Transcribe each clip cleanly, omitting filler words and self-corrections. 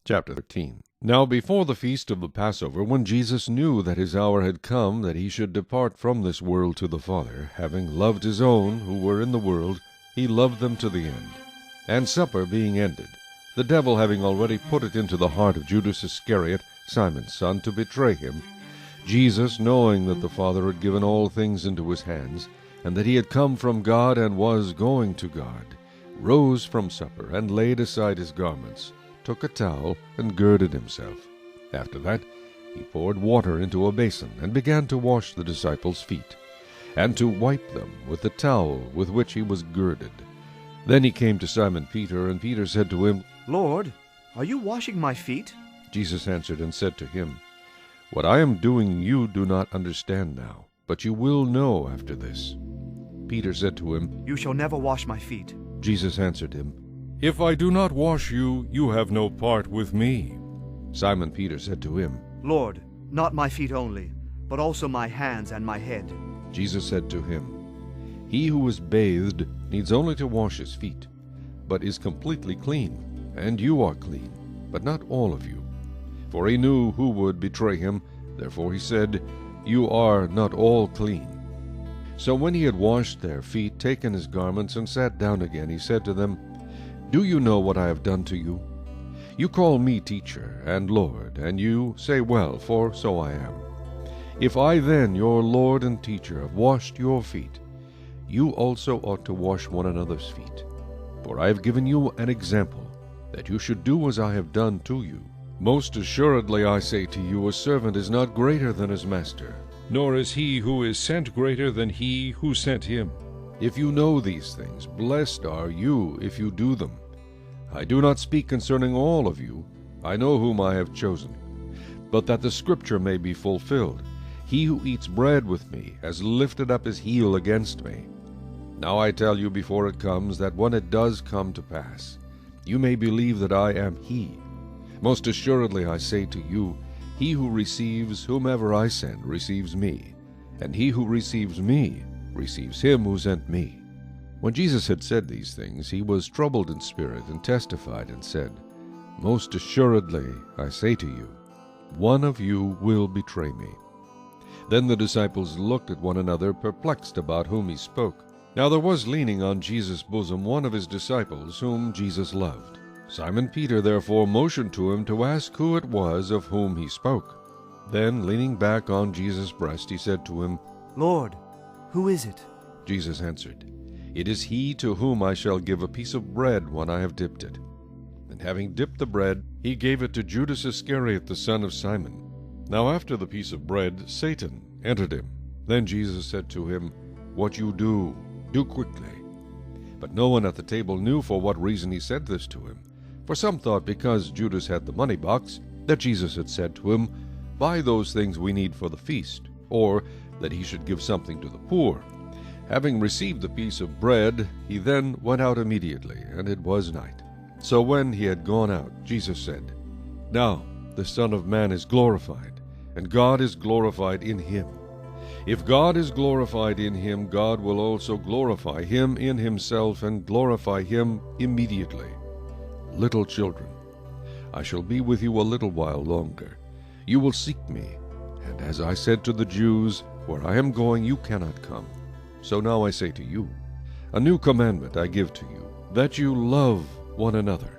Chapter 13. Now before the feast of the Passover, when Jesus knew that his hour had come, that he should depart from this world to the Father, having loved his own who were in the world, he loved them to the end. And supper being ended, the devil having already put it into the heart of Judas Iscariot, Simon's son, to betray him, Jesus, knowing that the Father had given all things into his hands, and that he had come from God and was going to God, rose from supper, and laid aside his garments, took a towel, and girded himself. After that he poured water into a basin, and began to wash the disciples' feet, and to wipe them with the towel with which he was girded. Then he came to Simon Peter, and Peter said to him, Lord, are you washing my feet? Jesus answered and said to him, What I am doing you do not understand now, but you will know after this. Peter said to him, You shall never wash my feet. Jesus answered him, If I do not wash you, you have no part with me. Simon Peter said to him, Lord, not my feet only, but also my hands and my head. Jesus said to him, He who is bathed needs only to wash his feet, but is completely clean, and you are clean, but not all of you. For he knew who would betray him, therefore he said, You are not all clean. So when he had washed their feet, taken his garments, and sat down again, he said to them, Do you know what I have done to you? You call me teacher and Lord, and you say well, for so I am. If I then, your Lord and teacher, have washed your feet, you also ought to wash one another's feet. For I have given you an example, that you should do as I have done to you. Most assuredly I say to you, a servant is not greater than his master, nor is he who is sent greater than he who sent him. If you know these things, blessed are you if you do them. I do not speak concerning all of you. I know whom I have chosen. But that the scripture may be fulfilled, he who eats bread with me has lifted up his heel against me. Now I tell you before it comes, that when it does come to pass, you may believe that I am he. Most assuredly I say to you, he who receives whomever I send receives me, and he who receives me receives him who sent me. When Jesus had said these things, he was troubled in spirit, and testified and said, Most assuredly I say to you, one of you will betray me. Then the disciples looked at one another, perplexed about whom he spoke. Now there was leaning on Jesus' bosom one of his disciples, whom Jesus loved. Simon Peter therefore motioned to him to ask who it was of whom he spoke. Then, leaning back on Jesus' breast, he said to him, Lord, who is it? Jesus answered, It is he to whom I shall give a piece of bread when I have dipped it. And having dipped the bread, he gave it to Judas Iscariot, the son of Simon. Now after the piece of bread, Satan entered him. Then Jesus said to him, What you do, do quickly. But no one at the table knew for what reason he said this to him. For some thought, because Judas had the money box, that Jesus had said to him, Buy those things we need for the feast, or that he should give something to the poor. Having received the piece of bread, he then went out immediately, and it was night. So when he had gone out, Jesus said, Now the Son of Man is glorified, and God is glorified in him. If God is glorified in him, God will also glorify him in himself, and glorify him immediately. Little children, I shall be with you a little while longer. You will seek me, and as I said to the Jews, Where I am going you cannot come. So now I say to you, A new commandment I give to you, that you love one another,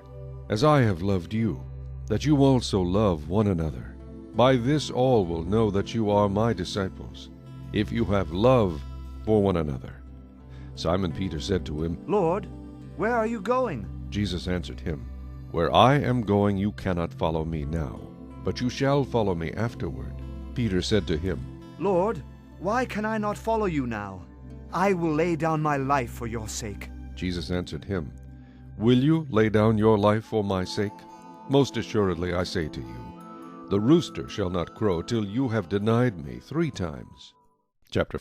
as I have loved you, that you also love one another. By this all will know that you are my disciples, if you have love for one another. Simon Peter said to him, Lord, where are you going? Jesus answered him, Where I am going you cannot follow me now, but you shall follow me afterward. Peter said to him, Lord, why can I not follow you now? I will lay down my life for your sake. Jesus answered him, Will you lay down your life for my sake? Most assuredly I say to you, the rooster shall not crow till you have denied me 3 times. Chapter